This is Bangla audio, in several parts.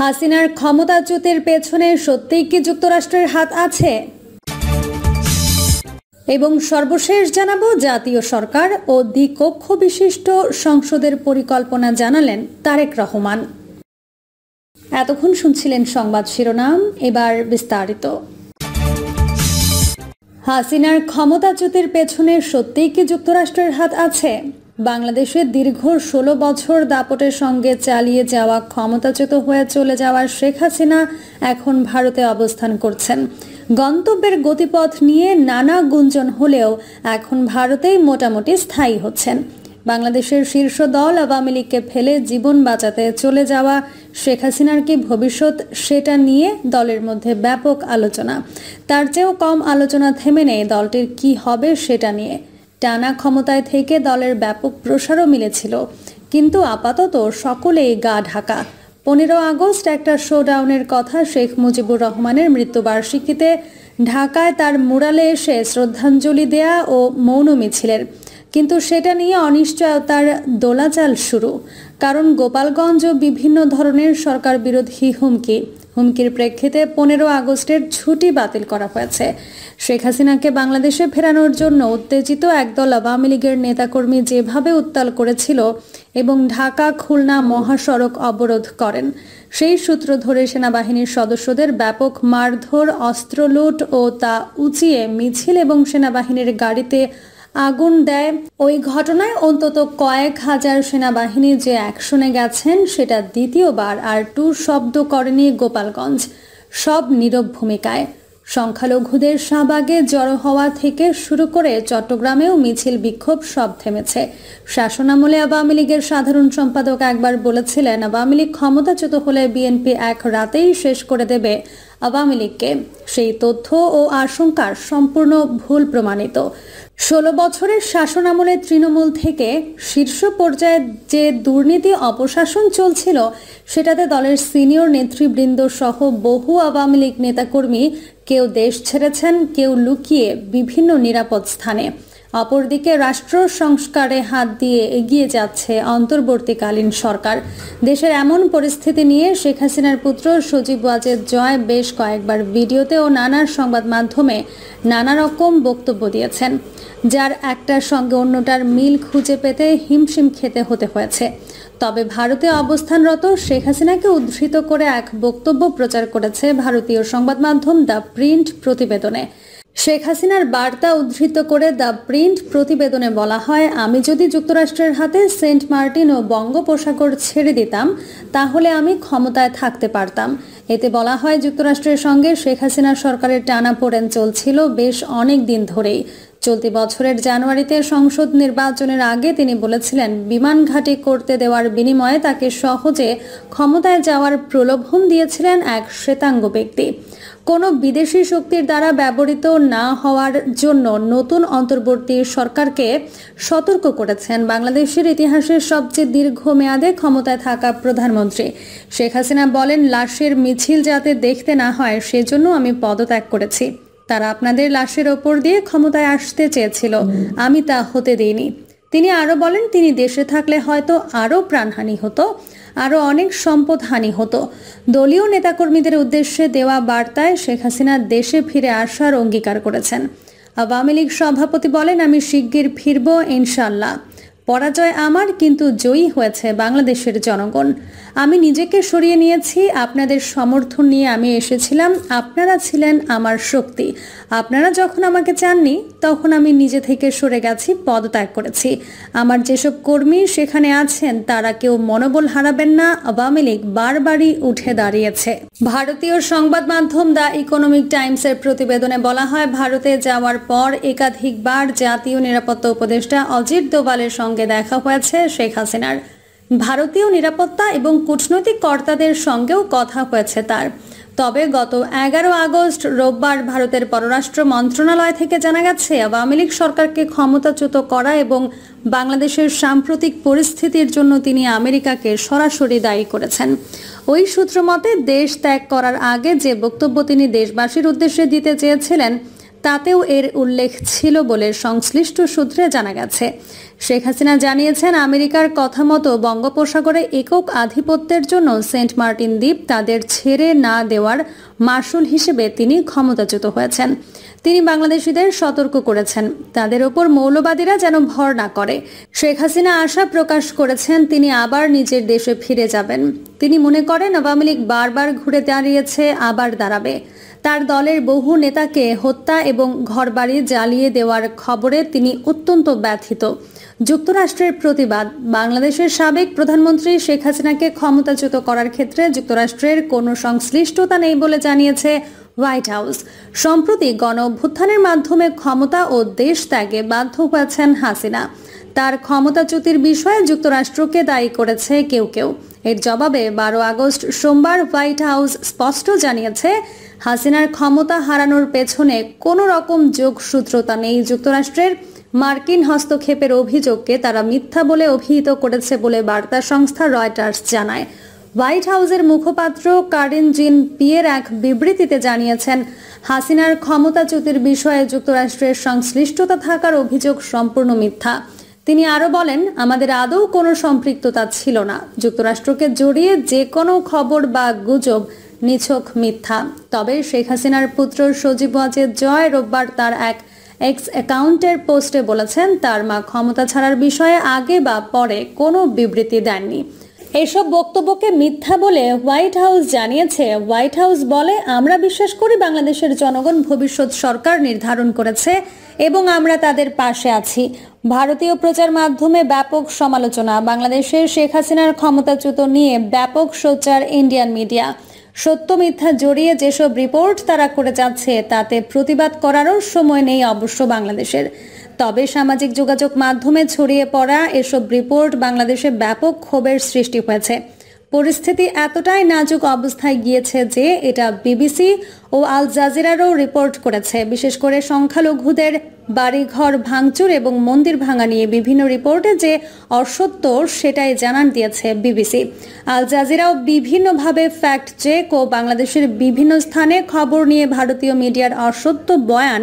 হাসিনার ক্ষমতাচ্যুতির পেছনে সত্যিই কি যুক্তরাষ্ট্রের হাত আছে? এবং সর্বশেষ জানাবো জাতীয় সরকার ও দ্বিকক্ষ বিশিষ্ট সংসদের পরিকল্পনা জানালেন তারেক রহমান। এতক্ষণ শুনছিলেন সংবাদ শিরোনাম, এবার বিস্তারিত। হাসিনার ক্ষমতাচ্যুতির পেছনে সত্যিই কি যুক্তরাষ্ট্রের হাত আছে? বাংলাদেশে দীর্ঘ 16 বছর দাপটের সঙ্গে চালিয়ে যাওয়া ক্ষমতাচ্যুত হয়ে চলে যাওয়া শেখ হাসিনা এখন ভারতে অবস্থান করছেন। গন্তব্যের গতিপথ নিয়ে নানা গুঞ্জন হলেও এখন ভারতেই মোটামুটি স্থায়ী হচ্ছেন। বাংলাদেশের শীর্ষ দল আওয়ামী লীগকে ফেলে জীবন বাঁচাতে চলে যাওয়া শেখ হাসিনার কি ভবিষ্যৎ, সেটা নিয়ে দলের মধ্যে ব্যাপক আলোচনা। তার চেয়েও কম আলোচনা থেমে নেই দলটির কি হবে সেটা নিয়ে। টানা ক্ষমতায় থেকে দলের ব্যাপক প্রসারও মিলেছিল, কিন্তু আপাতত সকলেই গা ঢাকা। 15 আগস্ট একটা শোডাউনের কথা শেখ মুজিবুর রহমানের মৃত্যুবার্ষিকীতে ঢাকায় তার মুরালে এসে শ্রদ্ধাঞ্জলি দেয়া ও মৌন মিছিলের, কিন্তু সেটা নিয়ে অনিশ্চয়তার দোলাচাল শুরু। কারণ গোপালগঞ্জ ও বিভিন্ন ধরনের সরকার বিরোধী হুমকির প্রেক্ষিতে 15 আগস্টের ছুটি বাতিল করা হয়েছে। শেখ হাসিনাকে বাংলাদেশে ফেরানোর জন্য উত্তেজিত একদল আওয়ামী লীগের নেতাকর্মী যেভাবে উত্তাল করেছিল এবং ঢাকা খুলনা মহাসড়ক অবরোধ করেন, সেই সূত্র ধরে সেনাবাহিনীর সদস্যদের ব্যাপক মারধর, অস্ত্র লুট ও তা উঁচিয়ে মিছিল এবং সেনাবাহিনীর গাড়িতে আগুন দেয়। ওই ঘটনায় অন্তত কয়েক হাজার সেনাবাহিনী যে অ্যাকশনে গেছেন সেটা দ্বিতীয়বার আর টু শব্দ করেনি গোপালগঞ্জ, সব নীরব ভূমিকায়। সংখ্যালঘুদের শাহবাগে জড়ো হওয়া থেকে শুরু করে চট্টগ্রামেও মিছিল বিক্ষোভ সব থেমেছে। শাসনামলে আওয়ামী লীগের সাধারণ সম্পাদক একবার বলেছিলেন, আওয়ামী লীগ ক্ষমতাচ্যুত হলে বিএনপি এক রাতেই শেষ করে দেবে আওয়ামী লীগকে। সেই তথ্য ও আশঙ্কার সম্পূর্ণ ভুল প্রমাণিত। 16 বছরের শাসনামলে তৃণমূল থেকে শীর্ষ পর্যায়ে যে দুর্নীতি অপশাসন চলছিল, সেটাতে দলের সিনিয়র নেতৃবৃন্দ সহ বহু আওয়ামী লীগ নেতাকর্মী কেউ দেশ ছেড়েছেন, কেউ লুকিয়ে বিভিন্ন নিরাপদ স্থানে। অপরদিকে রাষ্ট্র সংস্কারে হাত দিয়ে এগিয়ে যাচ্ছে অন্তর্বর্তীকালীন সরকার। দেশের এমন পরিস্থিতি নিয়ে শেখ হাসিনার পুত্র সজীব ওয়াজেদ জয় বেশ কয়েকবার ভিডিওতে ও নানা সংবাদ মাধ্যমে নানা রকম বক্তব্য দিয়েছেন, যার একটার সঙ্গে অন্যটার মিল খুঁজে পেতে হিমশিম খেতে হতে হয়েছে। তবে ভারতে অবস্থানরত শেখ হাসিনাকে উদ্ধৃত করে এক বক্তব্য প্রচার করেছে ভারতীয় সংবাদ মাধ্যম দ্য প্রিন্ট প্রতিবেদনে। শেখ হাসিনার বার্তা উদ্ধৃত করে দ্য প্রিন্ট প্রতিবেদনে বলা হয়, আমি যদি যুক্তরাষ্ট্রের হাতে সেন্ট মার্টিন ও বঙ্গোপসাগর ছেড়ে দিতাম তাহলে আমি ক্ষমতায় থাকতে পারতাম। এতে বলা হয়, যুক্তরাষ্ট্রের সঙ্গে শেখ হাসিনার সরকারের টানাপোড়েন চলছিল বেশ অনেক দিন ধরেই। চলতি বছরের জানুয়ারিতে সংসদ নির্বাচনের আগে তিনি বলেছিলেন, বিমান ঘাঁটি করতে দেওয়ার বিনিময়ে তাকে সহজে ক্ষমতায় যাওয়ার প্রলোভন দিয়েছিলেন এক শ্বেতাঙ্গ ব্যক্তি। কোনো বিদেশি শক্তির দ্বারা ব্যবহৃত না হওয়ার জন্য নতুন অন্তর্বর্তী সরকারকে সতর্ক করেছেন বাংলাদেশের ইতিহাসের সবচেয়ে দীর্ঘমেয়াদে ক্ষমতায় থাকা প্রধানমন্ত্রী। শেখ হাসিনা বলেন, লাশের মিছিল যাতে দেখতে না হয় সেজন্য আমি পদত্যাগ করেছি। তারা আপনাদের লাশের ওপর দিয়ে ক্ষমতায় আসতে চেয়েছিল, আমি তা হতে দিইনি। তিনি আরও বলেন, তিনি দেশে থাকলে হয়তো আরও প্রাণহানি হতো, আরও অনেক সম্পদ হানি হতো। দলীয় নেতাকর্মীদের উদ্দেশ্যে দেওয়া বার্তায় শেখ হাসিনা দেশে ফিরে আসার অঙ্গীকার করেছেন। আওয়ামী লীগ সভাপতি বলেন, আমি শিগগির ফিরব ইনশাল্লাহ। পরাজয় আমার, কিন্তু জয়ী হয়েছে বাংলাদেশের জনগণ। আমি নিজেকে সরিয়ে নিয়েছি, আপনাদের সমর্থন নিয়ে আমি এসেছিলাম, আপনারা ছিলেন আমার শক্তি। আপনারা যখন আমাকে চাননি তখন আমি নিজে থেকে সরে গেছি, পদত্যাগ করেছি। আমার যেসব কর্মী সেখানে আছেন তারা কেউ মনোবল হারাবেন না, আওয়ামী লীগ বারবারই উঠে দাঁড়িয়েছে। ভারতীয় সংবাদ মাধ্যম দ্য ইকোনমিক টাইমসের প্রতিবেদনে বলা হয়, ভারতে যাওয়ার পর একাধিকবার জাতীয় নিরাপত্তা উপদেষ্টা অজিত দোভালের সঙ্গে দেখা হয়েছে শেখ হাসিনার। ভারতীয় নিরাপত্তা এবং কূটনৈতিক কর্তাদের সঙ্গেও কথা হয়েছে তার। তবে গত 11 আগস্ট রোববার ভারতের পররাষ্ট্র মন্ত্রণালয় থেকে জানা গেছে, আওয়ামী লীগ সরকারকে ক্ষমতাচ্যুত করা এবং বাংলাদেশের সাম্প্রতিক পরিস্থিতির জন্য তিনি আমেরিকাকে সরাসরি দায়ী করেছেন। ওই সূত্র মতে, দেশ ত্যাগ করার আগে যে বক্তব্য তিনি দেশবাসীর উদ্দেশ্যে দিতে চেয়েছিলেন তাতেও এর উল্লেখ ছিল বলে সংশ্লিষ্ট সূত্রে জানা গেছে। শেখ হাসিনা জানিয়েছেন, আমেরিকার কথা মতো বঙ্গোপসাগরে একক আধিপত্যের জন্য সেন্ট মার্টিন দ্বীপ তাদের ছেড়ে না দেওয়ার মাশুল হিসেবে তিনি ক্ষমতাচ্যুত হয়েছেন। তিনি বাংলাদেশিদের সতর্ক করেছেন, তাদের ওপর মৌলবাদীরা যেন ভর না করে। শেখ হাসিনা আশা প্রকাশ করেছেন তিনি আবার নিজের দেশে ফিরে যাবেন। তিনি মনে করেন আওয়ামী লীগ বারবার ঘুরে দাঁড়িয়েছে, আবার দাঁড়াবে। তার দলের বহু নেতাকে হত্যা এবং ঘরবাড়ি জ্বালিয়ে দেওয়ার খবরে তিনি অত্যন্ত ব্যথিত। যুক্তরাষ্ট্রের প্রতিবাদ। বাংলাদেশের সাবেক প্রধানমন্ত্রী শেখ হাসিনাকে ক্ষমতাচ্যুত করার ক্ষেত্রে যুক্তরাষ্ট্রের কোনো সংশ্লিষ্টতা নেই বলে জানিয়েছে হোয়াইট হাউস। সম্প্রতি গণ অভ্যুত্থানের মাধ্যমে ক্ষমতা ও দেশ ত্যাগে বাধ্য হয়েছেন হাসিনা। তার ক্ষমতাচ্যুতির বিষয়ে যুক্তরাষ্ট্রকে দায়ী করেছে কেউ কেউ। এর জবাবে 12 আগস্ট সোমবার হোয়াইট হাউস স্পষ্ট জানিয়েছে, হাসিনার ক্ষমতা হারানোর পেছনে কোনো রকম যোগসূত্রতা নেই। যুক্তরাষ্ট্রের মার্কিন হস্তক্ষেপের অভিযোগকে তারা মিথ্যা বলে অভিহিত করেছে বলে বার্তা সংস্থা রয়টার্স জানায়। হোয়াইট হাউসের মুখপাত্র কারিন জিন পিয়ের এক বিবৃতিতে জানিয়েছেন, হাসিনার ক্ষমতাচ্যুতির বিষয়ে যুক্তরাষ্ট্রের সংশ্লিষ্টতা থাকার অভিযোগ সম্পূর্ণ মিথ্যা। তিনি আরও বলেন, আমাদের আদৌ কোনো সম্পৃক্ততা ছিল না। যুক্তরাষ্ট্রকে জড়িয়ে যে কোনো খবর বা গুজব নিছক মিথ্যা। তবে শেখ হাসিনার পুত্র সজীব ওয়াজেদ জয় রোববার তার এক এক্স অ্যাকাউন্টের পোস্টে বলেছেন, তার মা ক্ষমতা ছাড়ার বিষয়ে আগে বা পরে কোনো বিবৃতি দেননি। এসব বক্তব্যকে মিথ্যা বলে হোয়াইট হাউস জানিয়েছে। হোয়াইট হাউস বলে, আমরা বিশ্বাস করি বাংলাদেশের জনগণ ভবিষ্যৎ সরকার নির্ধারণ করেছে এবং আমরা তাদের পাশে আছি। ভারতীয় প্রচার মাধ্যমে ব্যাপক সমালোচনা। বাংলাদেশের শেখ হাসিনার ক্ষমতাচ্যুত নিয়ে ব্যাপক সোচ্চার ইন্ডিয়ান মিডিয়া। সত্য মিথ্যা জড়িয়ে যেসব রিপোর্ট তারা করে যাচ্ছে তাতে প্রতিবাদ করারও সময় নেই অবশ্য বাংলাদেশের। তবে সামাজিক যোগাযোগ মাধ্যমে ছড়িয়ে পড়া এসব রিপোর্ট বাংলাদেশে ব্যাপক ক্ষোভের সৃষ্টি হয়েছে। পরিস্থিতি এতটাই নাজুক অবস্থায় গিয়েছে যে এটা বিবিসি ও আল জাজিরারও রিপোর্ট করেছে। বিশেষ করে সংখ্যালঘুদের বাড়িঘর ভাঙচুর এবং মন্দির ভাঙা নিয়ে বিভিন্ন রিপোর্টে যে অসত্য সেটাই জানান দিয়েছে বিবিসি। আল জাজিরাও বিভিন্নভাবে ফ্যাক্ট চেক ও বাংলাদেশের বিভিন্ন স্থানে খবর নিয়ে ভারতীয় মিডিয়ার অসত্য বয়ান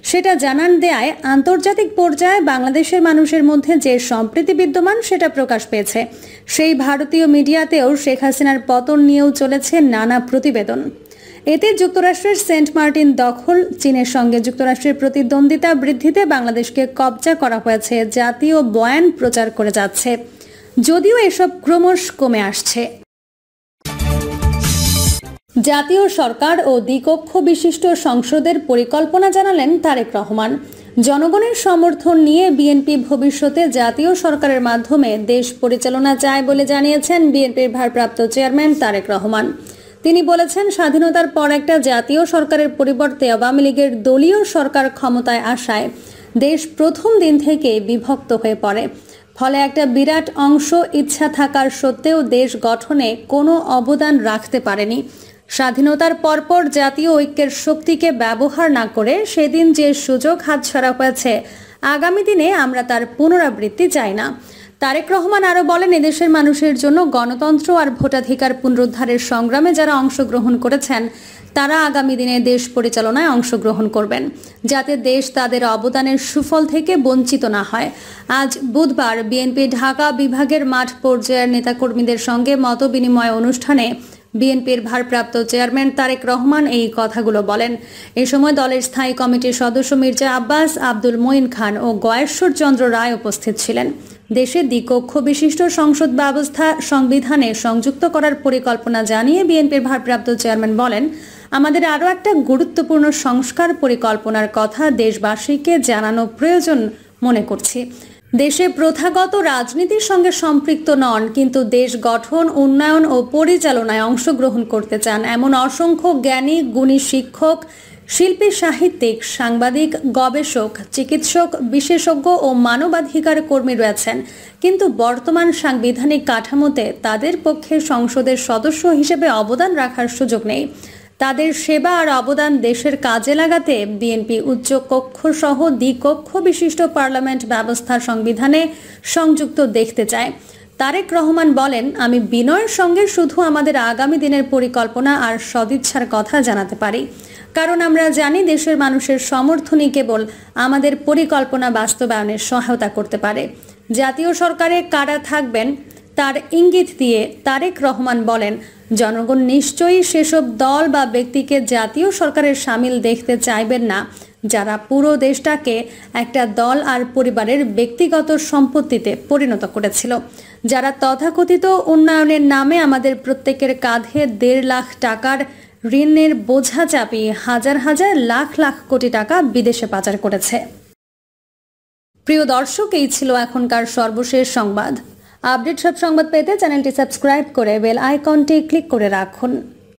সেটা জানান দেয়ায় আন্তর্জাতিক পর্যায়ে বাংলাদেশের মানুষের মধ্যে যে সম্প্রীতি বিদ্যমান সেটা প্রকাশ পেয়েছে। সেই ভারতীয় মিডিয়াতেও শেখ হাসিনার পতন নিয়েও চলেছে নানা প্রতিবেদন। এতে যুক্তরাষ্ট্রের সেন্ট মার্টিন দখল, চীনের সঙ্গে যুক্তরাষ্ট্রের প্রতিদ্বন্দ্বিতা বৃদ্ধিতে বাংলাদেশকে কবজা করা হয়েছে জাতীয় বয়ান প্রচার করে যাচ্ছে, যদিও এসব ক্রমশ কমে আসছে। জাতীয় সরকার ও দ্বিকক্ষ বিশিষ্ট সংসদের পরিকল্পনা জানালেন তারেক রহমান। জনগণের সমর্থন নিয়ে বিএনপি ভবিষ্যতে জাতীয় সরকারের মাধ্যমে দেশ পরিচালনা চায় বলে জানিয়েছেন বিএনপির ভারপ্রাপ্ত চেয়ারম্যান তারেক রহমান। তিনি বলেছেন, স্বাধীনতার পর একটা জাতীয় সরকারের পরিবর্তে আওয়ামী লীগের দলীয় সরকার ক্ষমতায় আসায় দেশ প্রথম দিন থেকে বিভক্ত হয়ে পড়ে। ফলে একটা বিরাট অংশ ইচ্ছা থাকার সত্ত্বেও দেশ গঠনে কোনো অবদান রাখতে পারেনি। স্বাধীনতার পরপর জাতীয় ঐক্যের শক্তিকে ব্যবহার না করে সেদিন যে সুযোগ হাতছাড়া হয়েছে, আগামী দিনে আমরা তার পুনরাবৃত্তি চাই না। তারেক রহমান আরও বলেন, এদেশের মানুষের জন্য গণতন্ত্র আর ভোটাধিকার পুনরুদ্ধারের সংগ্রামে যারা অংশগ্রহণ করেছেন তারা আগামী দিনে দেশ পরিচালনায় অংশগ্রহণ করবেন, যাতে দেশ তাদের অবদানের সুফল থেকে বঞ্চিত না হয়। আজ বুধবার বিএনপি ঢাকা বিভাগের মাঠ পর্যায়ের নেতাকর্মীদের সঙ্গে মতবিনিময় অনুষ্ঠানে বিএনপির ভারপ্রাপ্ত চেয়ারম্যান তারেক রহমান এই কথাগুলো বলেন। এ সময় দলের স্থায়ী কমিটির সদস্য মির্জা আব্বাস, আব্দুল মঈন খান ও গয়েশ্বর চন্দ্র রায় উপস্থিত ছিলেন। দেশে দ্বিকক্ষ বিশিষ্ট সংসদ ব্যবস্থা সংবিধানে সংযুক্ত করার পরিকল্পনা জানিয়ে বিএনপির ভারপ্রাপ্ত চেয়ারম্যান বলেন, আমাদের আরও একটা গুরুত্বপূর্ণ সংস্কার পরিকল্পনার কথা দেশবাসীকে জানানো প্রয়োজন মনে করছি। দেশে প্রথাগত রাজনীতির সঙ্গে সম্পৃক্ত নন, কিন্তু দেশ গঠন, উন্নয়ন ও পরিচালনায় অংশগ্রহণ করতে চান এমন অসংখ্য জ্ঞানী, গুণী শিক্ষক, শিল্পী, সাহিত্যিক, সাংবাদিক, গবেষক, চিকিৎসক, বিশেষজ্ঞ ও মানবাধিকার কর্মী রয়েছেন। কিন্তু বর্তমান সাংবিধানিক কাঠামোতে তাদের পক্ষে সংসদের সদস্য হিসেবে অবদান রাখার সুযোগ নেই। তাদের সেবা আর অবদান দেশের কাজে লাগাতে বিএনপি উচ্চ কক্ষ সহ দ্বিকক্ষ বিশিষ্ট পার্লামেন্ট ব্যবস্থা সংবিধানে সংযুক্ত দেখতে চায়। তারেক রহমান বলেন, আমি বিনয়ের সঙ্গে শুধু আমাদের আগামী দিনের পরিকল্পনা আর সদিচ্ছার কথা জানাতে পারি, কারণ আমরা জানি দেশের মানুষের সমর্থনই কেবল আমাদের পরিকল্পনা বাস্তবায়নে সহায়তা করতে পারে। জাতীয় সরকারে কারা থাকবেন তার ইঙ্গিত দিয়ে তারেক রহমান বলেন, জনগণ নিশ্চয়ই সেসব দল বা ব্যক্তিকে জাতীয় সরকারের সামিল দেখতে চাইবেন না যারা পুরো দেশটাকে একটা দল আর পরিবারের ব্যক্তিগত সম্পত্তিতে পরিণত করেছিল, যারা তথাকথিত উন্নয়নের নামে আমাদের প্রত্যেকের কাঁধে 1.5 লাখ টাকার ঋণের বোঝা চাপিয়ে হাজার হাজার লাখ লাখ কোটি টাকা বিদেশে পাচার করেছে। প্রিয় দর্শক, এই ছিল এখনকার সর্বশেষ সংবাদ। আপডেট সব সংবাদ পেতে চ্যানেলটি সাবস্ক্রাইব করে বেল আইকনটি ক্লিক করে রাখুন।